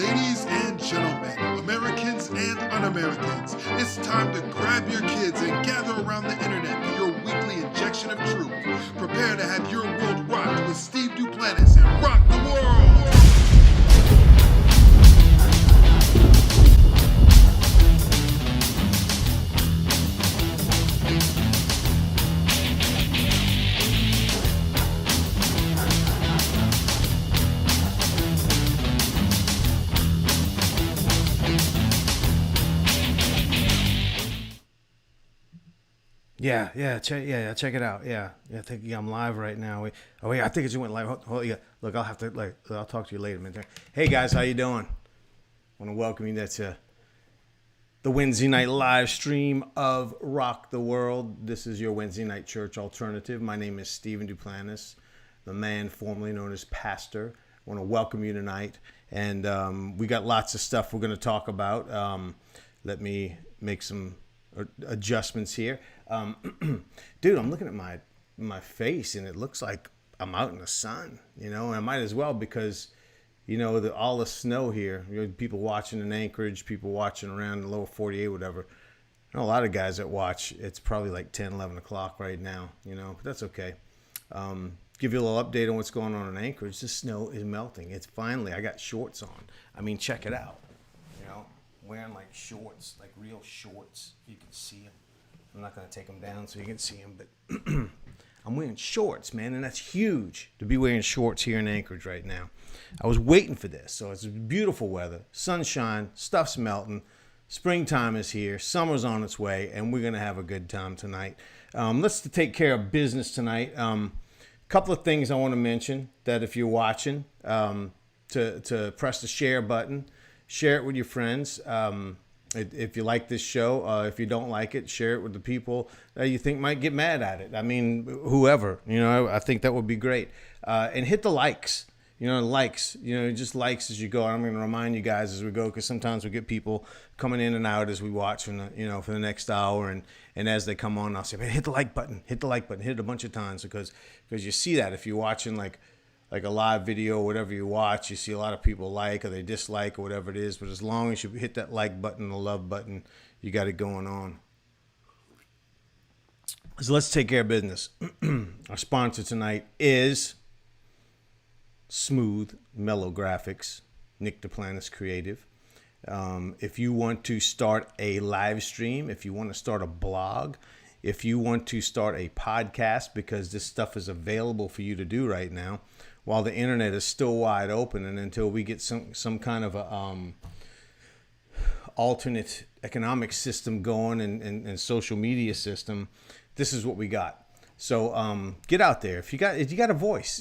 Ladies and gentlemen, Americans and un-Americans, it's time to grab your kids and gather around the internet for your weekly injection of truth. Prepare to have your world rocked with Steve Duplantis and Rock the World! Check it out. I think I'm live right now. I think it just went live. Look, I'll talk to you later, man. Hey guys, how you doing? I want to welcome you to the Wednesday night live stream of Rock the World. This is your Wednesday night church alternative. My name is Stephen Duplantis, the man formerly known as Pastor. I want to welcome you tonight, and we got lots of stuff we're going to talk about. Let me make some adjustments here. Dude, I'm looking at my face and it looks like I'm out in the sun, and I might as well because, all the snow here, people watching in Anchorage, people watching around the lower 48, whatever. I know a lot of guys that watch, it's probably like 10, 11 o'clock right now, but that's okay. Give you a little update on what's going on in Anchorage. The snow is melting. It's finally, I got shorts on. I mean, check it out. Wearing like shorts, like real shorts. You can see them. I'm not going to take them down so you can see them, but I'm wearing shorts, man, and that's huge to be wearing shorts here in Anchorage right now. I was waiting for this. So it's beautiful weather, sunshine, stuff's melting, springtime is here, summer's on its way, and we're going to have a good time tonight. Let's take care of business tonight. Couple of things I want to mention that if you're watching, to press the share button. Share it with your friends. If you like this show, if you don't like it, share it with the people that you think might get mad at it. I mean, whoever, I think that would be great. And hit the likes, just likes as you go. I'm going to remind you guys as we go, because sometimes we get people coming in and out as we watch for the next hour. And as they come on, I'll say, man, hit the like button, hit it a bunch of times because you see that if you're watching like a live video or whatever you watch, you see a lot of people like or they dislike or whatever it is. But as long as you hit that like button, the love button, you got it going on. So let's take care of business. Our sponsor tonight is Smooth Mellow Graphics, Nick Duplantis Creative. If you want to start a live stream, if you want to start a blog, if you want to start a podcast, because this stuff is available for you to do right now, while the internet is still wide open, and until we get some kind of a alternate economic system going and social media system, this is what we got. So get out there. If you got a voice,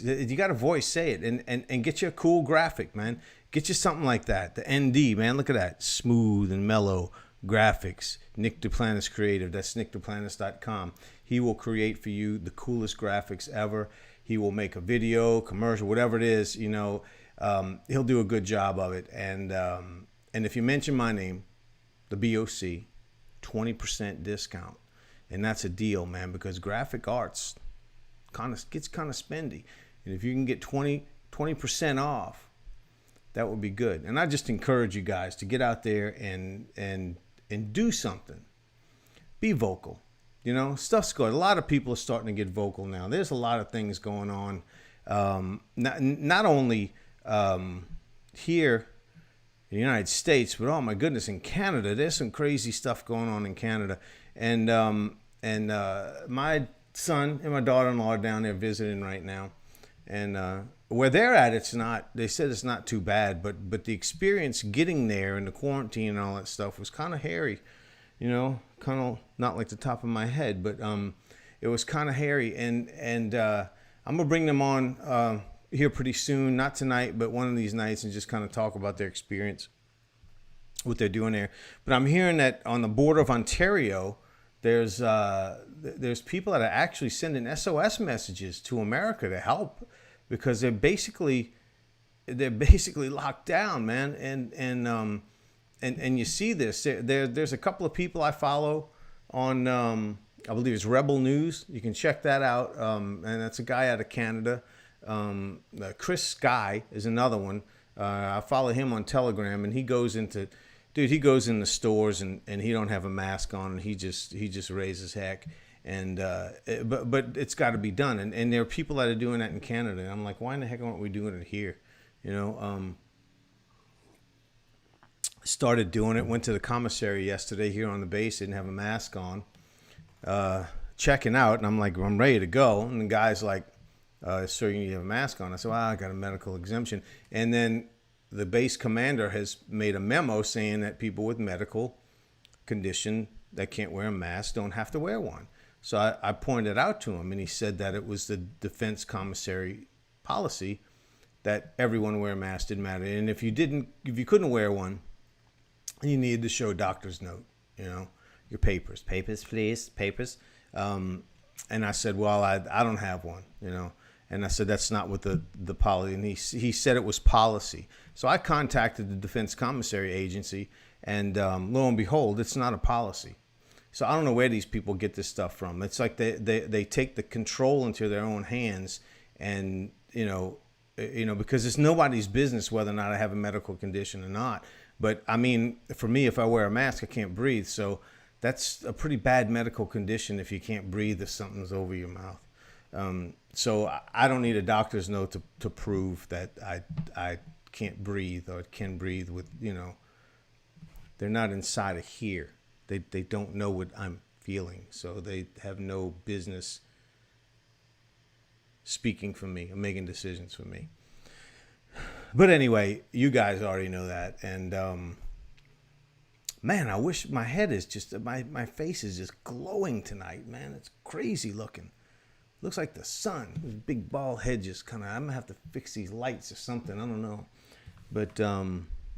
say it and get you a cool graphic, man. Get you something like that. The ND, man, look at that. Smooth and mellow graphics. Nick Duplantis Creative. That's nickduplantis.com. He will create for you the coolest graphics ever. He will make a video, commercial, whatever it is, he'll do a good job of it. And if you mention my name, the BOC, 20% discount. And that's a deal, man, because graphic arts gets kind of spendy. And if you can get 20% off, that would be good. And I just encourage you guys to get out there and do something. Be vocal. Stuff's good. A lot of people are starting to get vocal now. There's a lot of things going on, not only here in the United States, but oh my goodness, in Canada, there's some crazy stuff going on in Canada. And my son and my daughter-in-law are down there visiting right now, and where they're at, they said it's not too bad, but the experience getting there and the quarantine and all that stuff was kind of hairy. Kind of not like the top of my head, but it was kind of hairy. And I'm gonna bring them on here pretty soon, not tonight, but one of these nights, and just kind of talk about their experience, what they're doing there. But I'm hearing that on the border of Ontario, there's people that are actually sending SOS messages to America to help because they're basically locked down, man. And you see this. There's a couple of people I follow on, I believe it's Rebel News. You can check that out. And that's a guy out of Canada. Chris Sky is another one. I follow him on Telegram, and he goes into, dude, he goes in the stores and he don't have a mask on, and he just raises heck. And but it's got to be done, and there are people that are doing that in Canada. And I'm like, why in the heck aren't we doing it here? You know, started doing it. Went to the commissary yesterday here on the base. Didn't have a mask on. Checking out, and I'm like, I'm ready to go. And the guy's like, sir, you need to have a mask on. I said, well, I got a medical exemption. And then the base commander has made a memo saying that people with medical condition that can't wear a mask don't have to wear one. So I pointed out to him, and he said that it was the defense commissary policy that everyone wear a mask, didn't matter. And if you couldn't wear one, you needed to show a doctor's note, you know, your papers, please, papers. And I said, well, I don't have one, you know. And I said, that's not what the policy. And he said it was policy. So I contacted the defense commissary agency, and lo and behold, it's not a policy. So I don't know where these people get this stuff from. It's like they take the control into their own hands, and you know, because it's nobody's business whether or not I have a medical condition or not. But I mean, for me, if I wear a mask, I can't breathe. So that's a pretty bad medical condition if you can't breathe if something's over your mouth. So I don't need a doctor's note to prove that I can't breathe or can breathe with, you know, they're not inside of here. They don't know what I'm feeling, so they have no business speaking for me or making decisions for me. But anyway, you guys already know that, and man, I wish my head is just my face is just glowing tonight, man. It's crazy looking. Looks like the sun. This big bald head just kind of. I'm gonna have to fix these lights or something. I don't know, but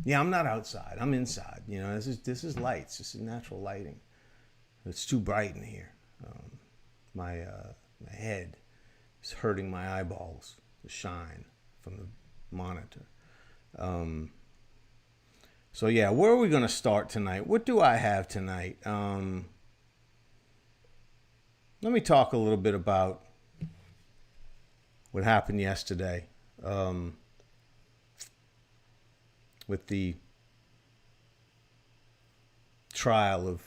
yeah, I'm not outside. I'm inside. You know, this is lights. This is natural lighting. It's too bright in here. My head is hurting my eyeballs. The shine from the monitor. So yeah, where are we going to start tonight? What do I have tonight? Let me talk a little bit about what happened yesterday. With the trial of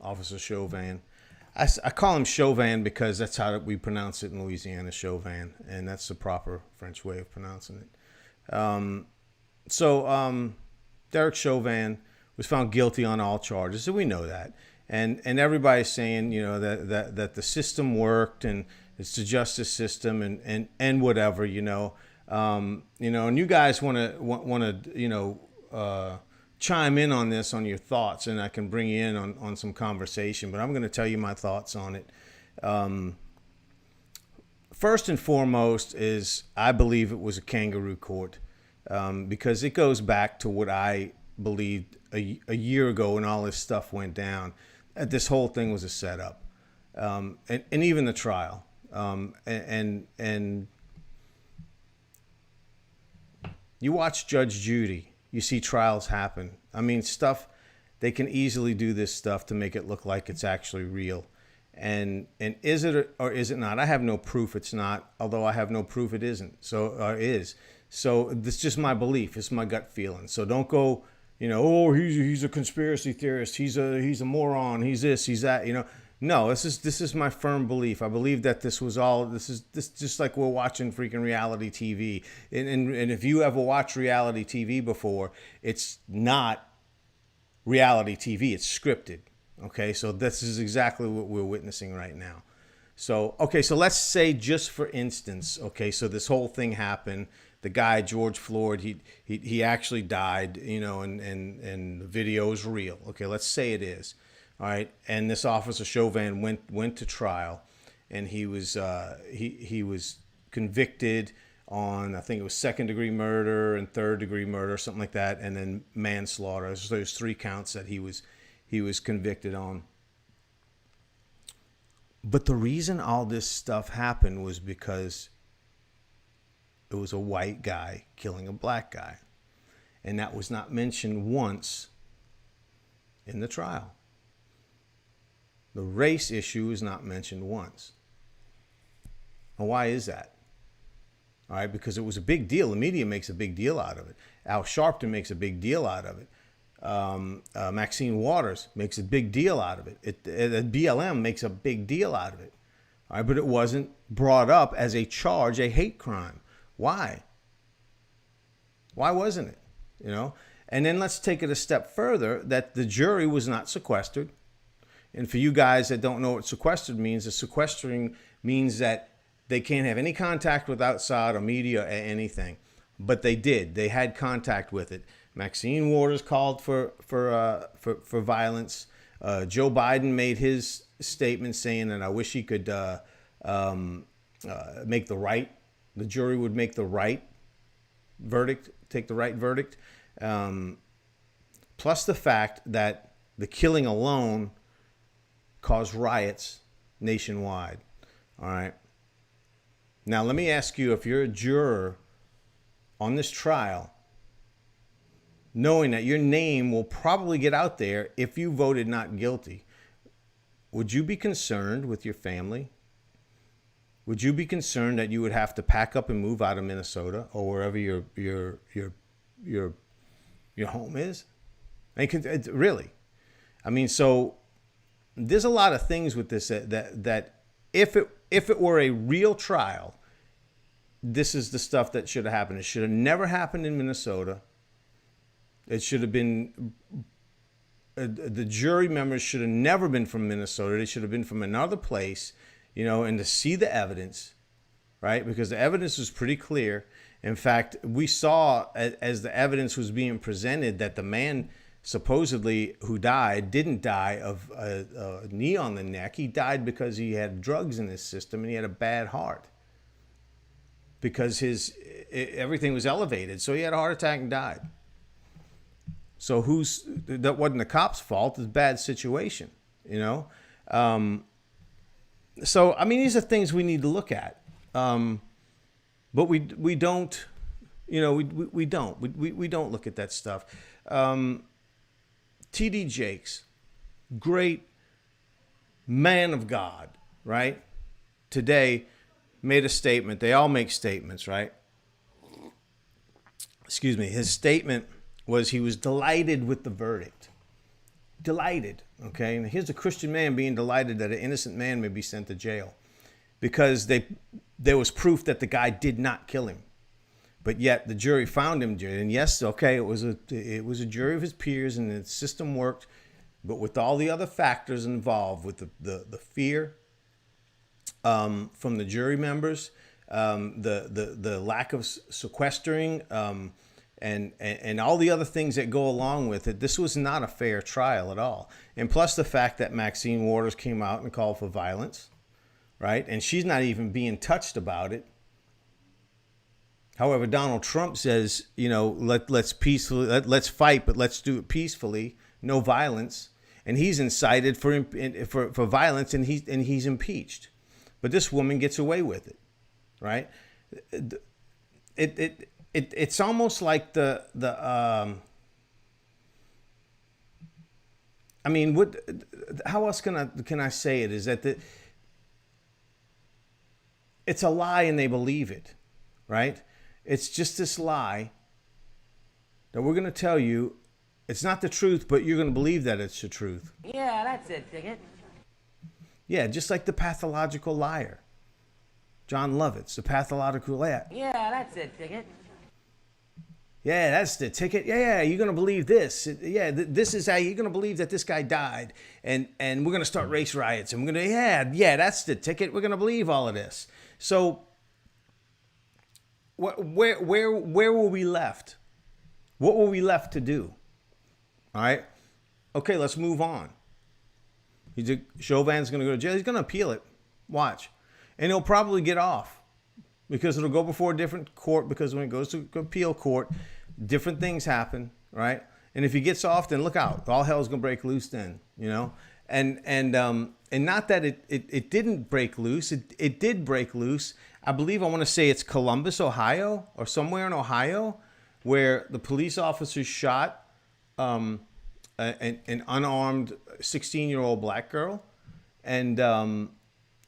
Officer Chauvin. I call him Chauvin because that's how we pronounce it in Louisiana, Chauvin, and that's the proper French way of pronouncing it. So Derek Chauvin was found guilty on all charges, so we know that. And everybody's saying, you know, that the system worked, and it's the justice system, and whatever, you know. You know, and you guys want to you know, chime in on this, on your thoughts, and I can bring you in on some conversation, but I'm going to tell you my thoughts on it. First and foremost is I believe it was a kangaroo court, because it goes back to what I believed a year ago when all this stuff went down. This whole thing was a setup, and even the trial, and you watch Judge Judy, you see trials happen. I mean, stuff, they can easily do this stuff to make it look like it's actually real. And is it or is it not? I have no proof it's not, although I have no proof it isn't. So is. So this is just my belief. It's my gut feeling. So don't go, you know, oh, he's a conspiracy theorist. He's a moron. He's this, he's that, you know. No, this is my firm belief. I believe that this just like we're watching freaking reality TV. And if you ever watched reality TV before, it's not reality TV. It's scripted. Okay, so this is exactly what we're witnessing right now. So, okay, so let's say just for instance, okay, so this whole thing happened. The guy, George Floyd, he actually died, you know, and the video is real. Okay, let's say it is. All right, and this Officer Chauvin went to trial, and he was convicted on, I think it was 2nd-degree murder and 3rd-degree murder, something like that, and then manslaughter. So there's 3 counts that he was convicted on. But the reason all this stuff happened was because it was a white guy killing a black guy, and that was not mentioned once in the trial. The race issue is not mentioned once. And why is that? All right, because it was a big deal. The media makes a big deal out of it. Al Sharpton makes a big deal out of it. Maxine Waters makes a big deal out of it. BLM makes a big deal out of it. All right, but it wasn't brought up as a charge, a hate crime. Why? Why wasn't it? You know? And then let's take it a step further, that the jury was not sequestered. And for you guys that don't know what sequestered means, sequestering means that they can't have any contact with outside or media or anything. But they did. They had contact with it. Maxine Waters called for violence. Joe Biden made his statement saying that I wish he could make the jury would make the right verdict, take the right verdict. Plus the fact that the killing alone caused riots nationwide. All right. Now, let me ask you, if you're a juror on this trial, knowing that your name will probably get out there if you voted not guilty, would you be concerned with your family? Would you be concerned that you would have to pack up and move out of Minnesota or wherever your home is? Really? I mean, so there's a lot of things with this that if it were a real trial, this is the stuff that should have happened. It should have never happened in Minnesota. It should have been, the jury members should have never been from Minnesota. They should have been from another place, you know, and to see the evidence, right? Because the evidence was pretty clear. In fact, we saw as the evidence was being presented that the man supposedly who died didn't die of a knee on the neck. He died because he had drugs in his system and he had a bad heart because everything was elevated. So he had a heart attack and died. So that wasn't the cop's fault. It's a bad situation, you know? So, I mean, these are things we need to look at. But we don't, you know, we don't look at that stuff. T.D. Jakes, great man of God, right? Today made a statement. They all make statements, right? Excuse me. His statement was he was delighted with the verdict. Delighted, okay? And here's a Christian man being delighted that an innocent man may be sent to jail because there was proof that the guy did not kill him. But yet the jury found him guilty. And yes, okay, it was a jury of his peers and the system worked. But with all the other factors involved, with the fear from the jury members, the lack of sequestering, and all the other things that go along with it, this was not a fair trial at all. And plus the fact that Maxine Waters came out and called for violence, right? And she's not even being touched about it. However, Donald Trump says, you know, let's fight, but let's do it peacefully, no violence. And he's incited for violence, and he's impeached. But this woman gets away with it, right? It's almost like I mean, how else can I say it? Is that it's a lie and they believe it, right? It's just this lie that we're going to tell you. It's not the truth, but you're going to believe that it's the truth. Yeah, that's it, Ticket. Yeah, just like the pathological liar. John Lovitz, the pathological liar. Yeah, that's it, Ticket. Yeah, that's the ticket. Yeah, you're going to believe this. Yeah, this is how you're going to believe that this guy died. And we're going to start race riots. And we're going to, yeah, that's the ticket. We're going to believe all of this. So where were we left? What were we left to do? All right. Okay, let's move on. Chauvin's going to go to jail. He's going to appeal it. Watch. And he'll probably get off because it'll go before a different court, because when it goes to appeal court, different things happen, right? And if he gets off, then look out. All hell's going to break loose then, you know? And not that it didn't break loose. It did break loose. I want to say it's Columbus, Ohio, or somewhere in Ohio, where the police officers shot an unarmed 16-year-old black girl, and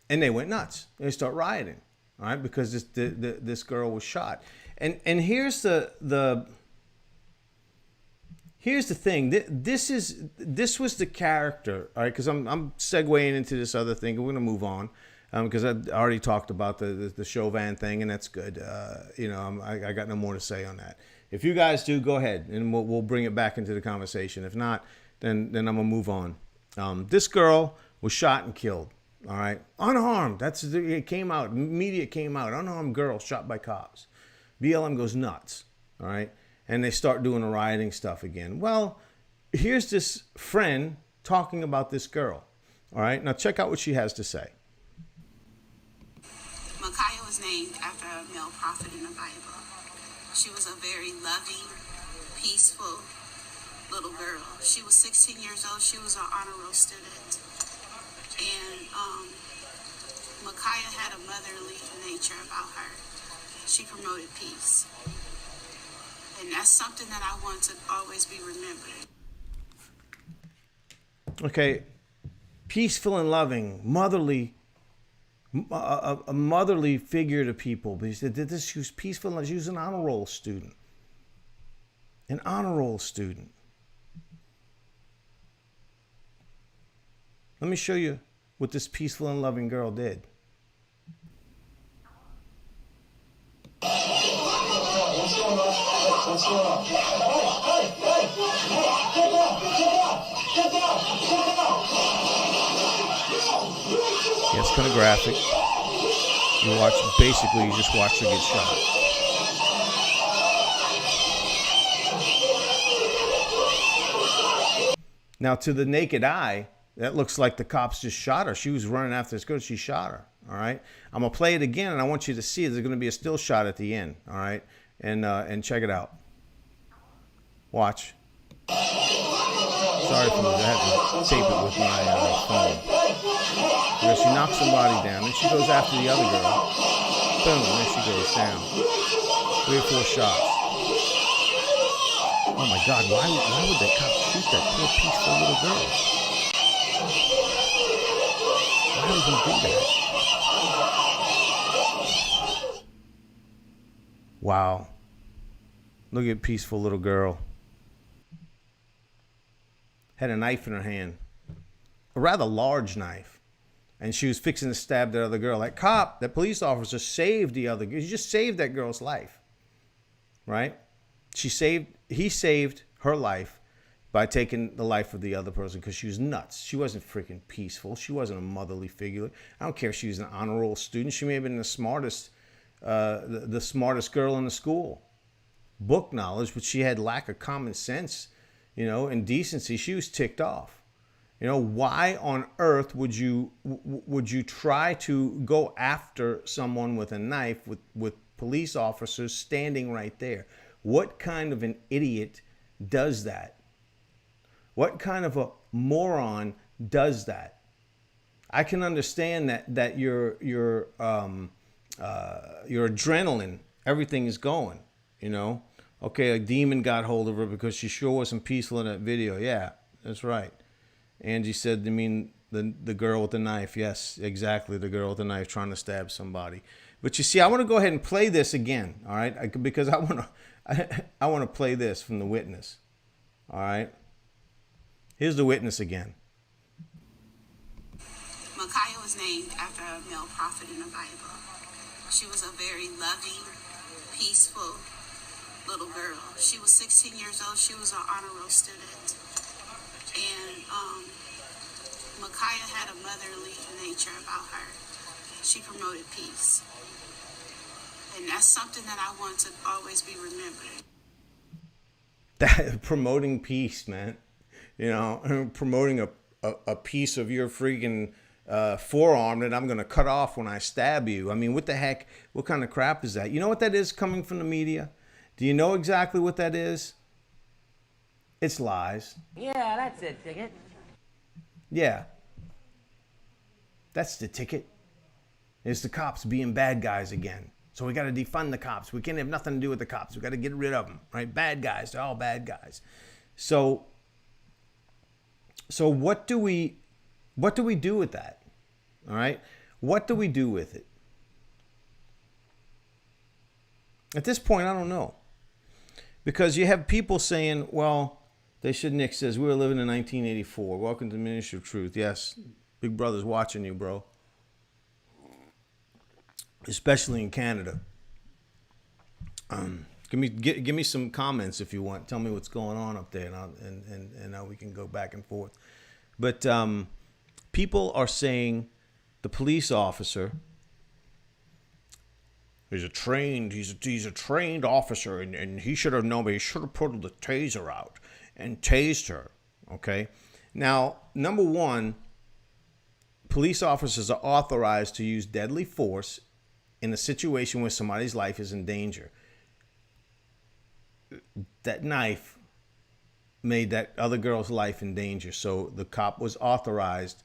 they went nuts. They start rioting, all right, because this girl was shot. And here's the thing. This was the character, all right, because I'm segueing into this other thing. We're gonna move on because I already talked about the Chauvin thing, and that's good. I got no more to say on that. If you guys do, go ahead, and we'll bring it back into the conversation. If not, then I'm gonna move on. This girl was shot and killed. All right, unarmed. It came out. Media came out. Unarmed girl shot by cops. BLM goes nuts. All right, and they start doing the rioting stuff again. Well, here's this friend talking about this girl. All right, now check out what she has to say. Micaiah was named after a male prophet in the Bible. She was a very loving, peaceful little girl. She was 16 years old. She was an honor roll student. And Micaiah had a motherly nature about her. She promoted peace. And that's something that I want to always be remembered. Okay, peaceful and loving, motherly, a motherly figure to people. But he said that she was peaceful and she was an honor roll student. An honor roll student. Let me show you what this peaceful and loving girl did. What's going on? What's going on? Hey! Get down! Yeah, it's kind of graphic. You just watch her get shot. Now, to the naked eye, that looks like the cops just shot her. She was running after this girl. She shot her. All right. I'm gonna play it again, and I want you to see there's gonna be a still shot at the end. All right, and check it out. Watch. Sorry for this. I had to tape it with my phone. She knocks somebody down, and she goes after the other girl. Boom, and there she goes down. 3 or 4 shots. Oh my God! Why would the cops shoot that poor peaceful little girl? Why would he do that? Wow. Look at peaceful little girl. Had a knife in her hand. A rather large knife. And she was fixing to stab that other girl. That police officer saved the other girl. He just saved that girl's life. Right? He saved her life by taking the life of the other person because she was nuts. She wasn't freaking peaceful. She wasn't a motherly figure. I don't care if she was an honor roll student. She may have been the smartest girl in the school. Book knowledge, but she had lack of common sense, and decency. She was ticked off. Why on earth would you try to go after someone with a knife with police officers standing right there? What kind of an idiot does that? What kind of a moron does that? I can understand that your adrenaline, everything is going, Okay, a demon got hold of her because she sure wasn't peaceful in that video. Yeah, that's right. Angie said, you mean the girl with the knife? Yes, exactly, the girl with the knife trying to stab somebody. But you see, I want to go ahead and play this again, all right? Because I want to play this from the witness, all right? Here's the witness again. Micaiah was named after a male prophet in the Bible. She was a very loving, peaceful little girl. She was 16 years old. She was an honor roll student. And Micaiah had a motherly nature about her. She promoted peace. And that's something that I want to always be remembered. That promoting peace, man. Promoting a piece of your freaking forearm that I'm going to cut off when I stab you. I mean, what the heck? What kind of crap is that? You know what that is coming from the media? Do you know exactly what that is? It's lies. Yeah, that's it, Ticket. Yeah. That's the ticket. It's the cops being bad guys again. So we got to defund the cops. We can't have nothing to do with the cops. We got to get rid of them, right? Bad guys. They're all bad guys. So what do we do with that? All right? What do we do with it? At this point, I don't know. Because you have people saying, well, Nick says, we were living in 1984. Welcome to the Ministry of Truth. Yes, Big Brother's watching you, bro. Especially in Canada. Give me some comments if you want. Tell me what's going on up there, and we can go back and forth. But people are saying the police officer, he's a trained officer, and he should have known, but he should have pulled the taser out and tased her. Okay. Now, number one, police officers are authorized to use deadly force in a situation where somebody's life is in danger. That knife made that other girl's life in danger, so the cop was authorized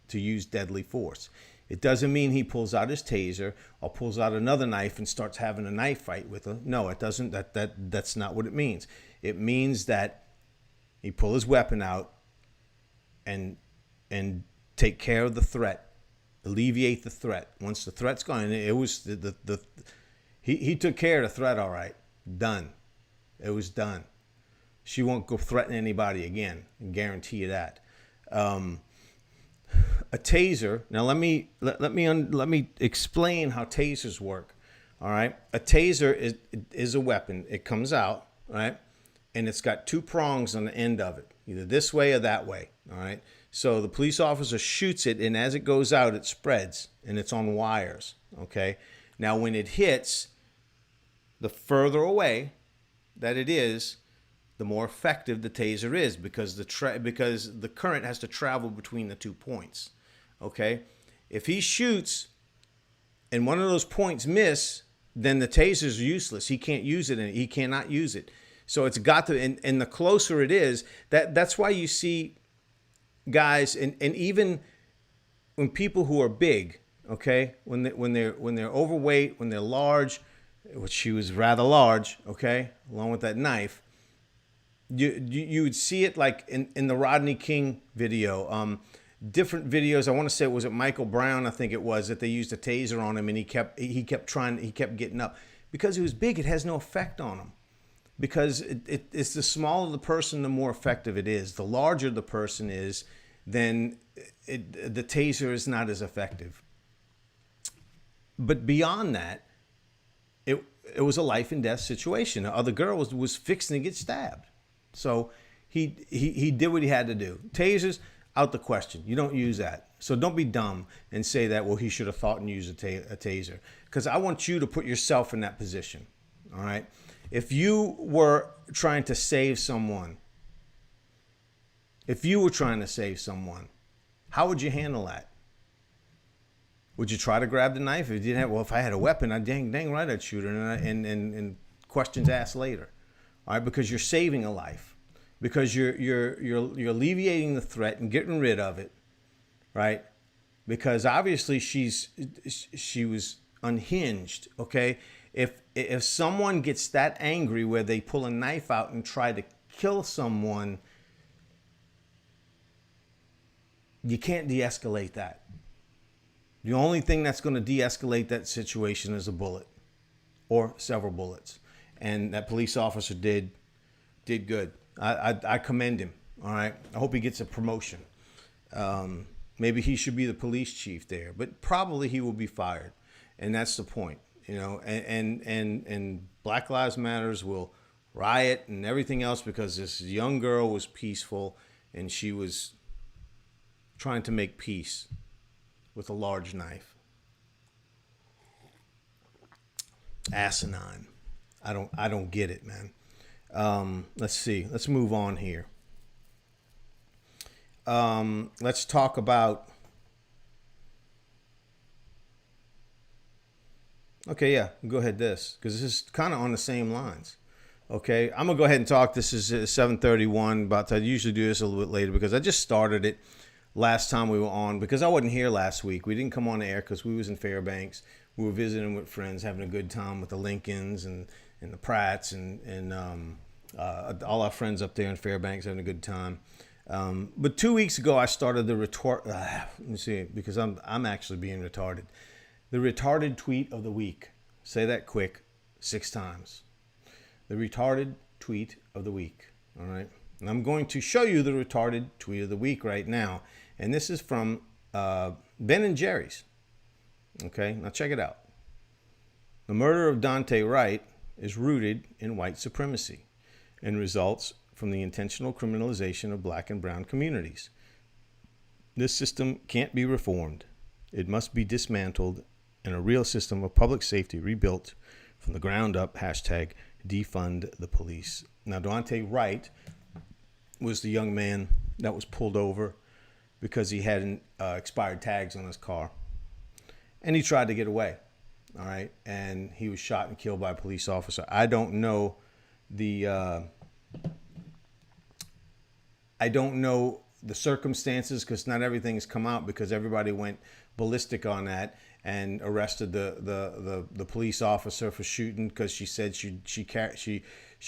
to use deadly force. It doesn't mean he pulls out his taser or pulls out another knife and starts having a knife fight with her. No, it doesn't. That's not what it means. It means that he pull his weapon out and take care of the threat, alleviate the threat. Once the threat's gone, and it was he took care of the threat. All right, done. It was done. She won't go threaten anybody again. I guarantee you that. A taser. Now let me explain how tasers work. All right. A taser is a weapon. It comes out, right, and it's got two prongs on the end of it, either this way or that way. All right. So the police officer shoots it, and as it goes out, it spreads, and it's on wires. Okay. Now when it hits, the further away that it is, the more effective the taser is, because the current has to travel between the 2 points. Okay, if he shoots and one of those points miss, then the taser is useless. He can't use it, and he cannot use it. So it's got to, and the closer it is, that's why you see guys, and even when people who are big, okay, when they're overweight, when they're large, which she was rather large, okay, along with that knife. You would see it like in the Rodney King video, different videos. I want to say, was it Michael Brown? I think it was, that they used a taser on him, and he kept getting up because he was big. It has no effect on him, because it's the smaller the person, the more effective it is. The larger the person is, then the taser is not as effective. But beyond that, it was a life and death situation. The other girl was fixing to get stabbed. So he did what he had to do. Tasers, out the question. You don't use that. So don't be dumb and say that, well, he should have thought and used a taser. Because I want you to put yourself in that position. All right? If you were trying to save someone, how would you handle that? Would you try to grab the knife? If you didn't have, well, if I had a weapon, I'd dang right I'd shoot her, and questions asked later. All right, because you're saving a life, because you're alleviating the threat and getting rid of it, right? Because obviously she was unhinged. Okay, if someone gets that angry where they pull a knife out and try to kill someone, you can't de-escalate that. The only thing that's going to de-escalate that situation is a bullet or several bullets. And that police officer did good. I commend him. All right. I hope he gets a promotion. Maybe he should be the police chief there, but probably he will be fired. And that's the point, you know. And Black Lives Matters will riot and everything else because this young girl was peaceful and she was trying to make peace with a large knife. Asinine. I don't get it, man. Let's see. Let's move on here. Let's talk about. Okay, yeah, go ahead. Because this is kind of on the same lines. Okay, I'm gonna go ahead and talk. This is 7:31. I usually do this a little bit later because I just started it last time we were on because I wasn't here last week. We didn't come on the air because we was in Fairbanks. We were visiting with friends, having a good time with the Lincolns and the Pratts and all our friends up there in Fairbanks having a good time. But 2 weeks ago, I started the let me see, because I'm actually being retarded. The retarded tweet of the week. Say that quick 6 times. The retarded tweet of the week. All right. And I'm going to show you the retarded tweet of the week right now. And this is from Ben and Jerry's. Okay. Now check it out. The murder of Dante Wright is rooted in white supremacy and results from the intentional criminalization of black and brown communities. This system can't be reformed. It must be dismantled and a real system of public safety rebuilt from the ground up. Hashtag defund the police. Now, Dante Wright was the young man that was pulled over because he had expired tags on his car. And he tried to get away. All right. And he was shot and killed by a police officer. I don't know the circumstances, because not everything's come out, because everybody went ballistic on that and arrested the police officer for shooting because she said she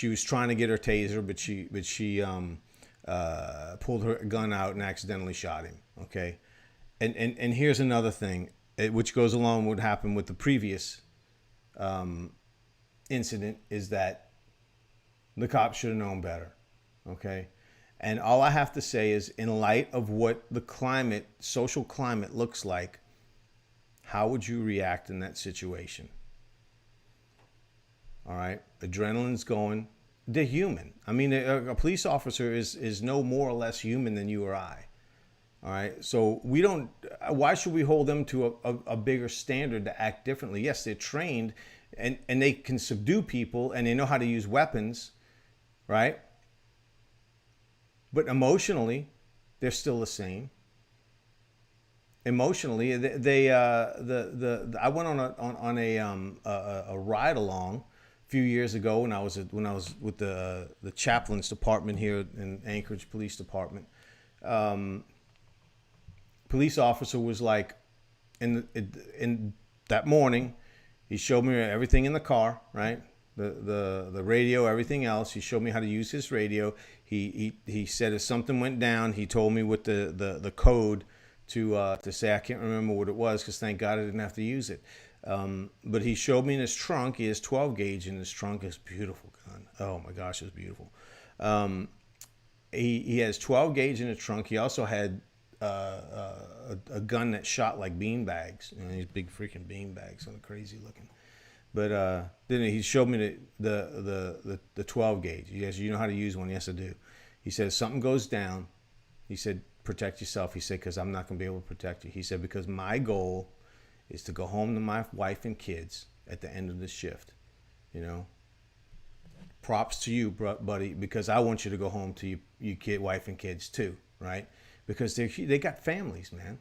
was trying to get her taser, but she pulled her gun out and accidentally shot him. Okay, and here's another thing, which goes along with what happened with the previous incident, is that the cops should have known better. Okay. And all I have to say is, in light of what the social climate looks like, how would you react in that situation? All right. Adrenaline's going. They're human. I mean, a police officer is no more or less human than you or I. All right. So why should we hold them to a bigger standard to act differently? Yes, they're trained and they can subdue people and they know how to use weapons. Right. But emotionally, they're still the same. Emotionally, I went on a ride along a few years ago when I was with the chaplains department here in Anchorage Police Department. Police officer was like, in that morning, he showed me everything in the car, right? The radio, everything else. He showed me how to use his radio. He said if something went down, he told me what the code to say. I can't remember what it was, because thank God I didn't have to use it. But he showed me in his trunk. He has 12 gauge in his trunk. It's a beautiful gun. Oh my gosh, it's beautiful. He has 12 gauge in his trunk. He also had a gun that shot like bean bags. You know, these big freaking bean bags, kind of crazy looking. But then he showed me the 12 gauge. He says, you know how to use one? Yes, I do. He said, if something goes down, he said, protect yourself. He said, because I'm not going to be able to protect you. He said, because my goal is to go home to my wife and kids at the end of the shift. You know, props to you, buddy, because I want you to go home to your kid, wife and kids too, right? Because they got families, man.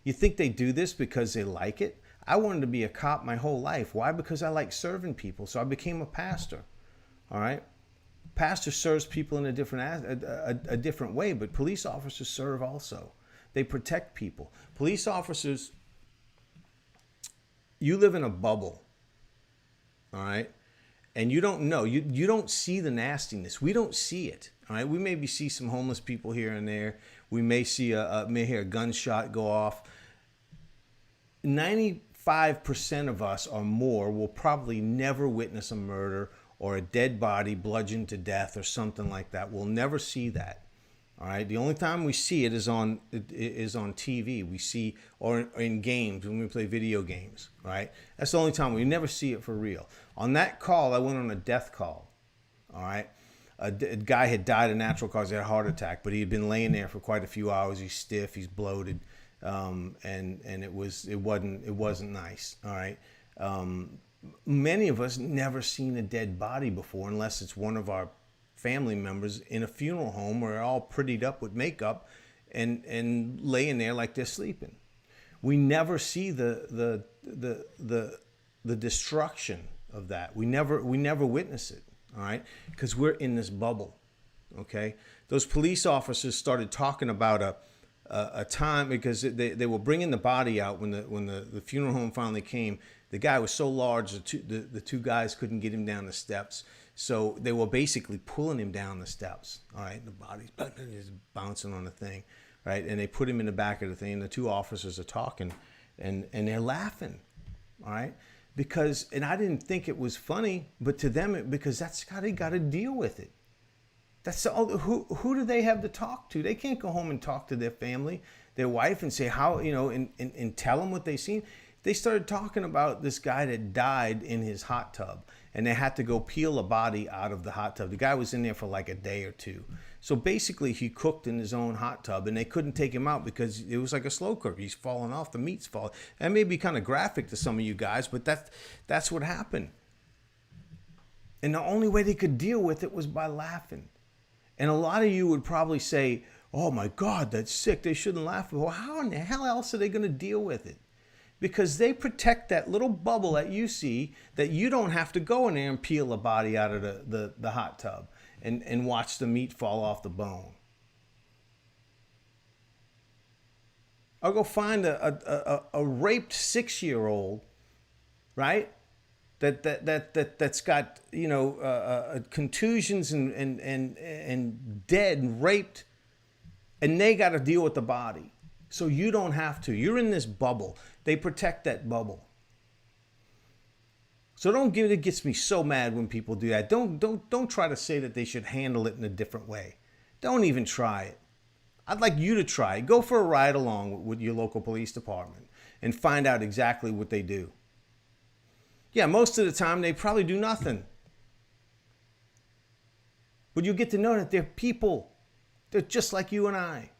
You think they do this because they like it? I wanted to be a cop my whole life. Why? Because I like serving people. So I became a pastor. All right. Pastor serves people in a different way, but police officers serve also. They protect people. Police officers, you live in a bubble. All right. And you don't know. You don't see the nastiness. We don't see it. All right. We maybe see some homeless people here and there. We may see may hear a gunshot go off. 95% of us or more will probably never witness a murder or a dead body bludgeoned to death or something like that. We'll never see that. All right. The only time we see it is on TV. We see, or in games when we play video games. Right. That's the only time. We never see it for real. On that call, I went on a death call. All right. A guy had died of natural causes. He had a heart attack, but he had been laying there for quite a few hours. He's stiff. He's bloated. And it wasn't nice. All right. Many of us never seen a dead body before, unless it's one of our family members in a funeral home where they're all prettied up with makeup and laying there like they're sleeping. We never see the destruction of that. We never witness it. All right. Because we're in this bubble. Okay. Those police officers started talking about a time, because they were bringing the body out when the funeral home finally came. The guy was so large, the two guys couldn't get him down the steps. So they were basically pulling him down the steps. All right. The body's just bouncing on the thing. Right. And they put him in the back of the thing. And the two officers are talking and they're laughing. All right. because, and I didn't think it was funny, but to them, because that's how they got to deal with it. That's all. Who do they have to talk to? They can't go home and talk to their family, their wife, and say how, and tell them what they seen. They started talking about this guy that died in his hot tub, and they had to go peel a body out of the hot tub. The guy was in there for like a day or two. So basically, he cooked in his own hot tub, and they couldn't take him out because it was like a slow cooker. He's falling off, the meat's falling. That may be kind of graphic to some of you guys, but that's what happened. And the only way they could deal with it was by laughing. And a lot of you would probably say, oh my God, that's sick. They shouldn't laugh. Well, how in the hell else are they going to deal with it? Because they protect that little bubble that you see, that you don't have to go in there and peel a body out of the hot tub and watch the meat fall off the bone. Or go find a raped 6-year-old, right? That's got, contusions and dead and raped, and they got to deal with the body. So you don't have to. You're in this bubble. They protect that bubble. So it gets me so mad when people do that. Don't try to say that they should handle it in a different way. Don't even try it. I'd like you to try it. Go for a ride along with your local police department and find out exactly what they do. Yeah, most of the time they probably do nothing. But you get to know that they're people. They're just like you and I.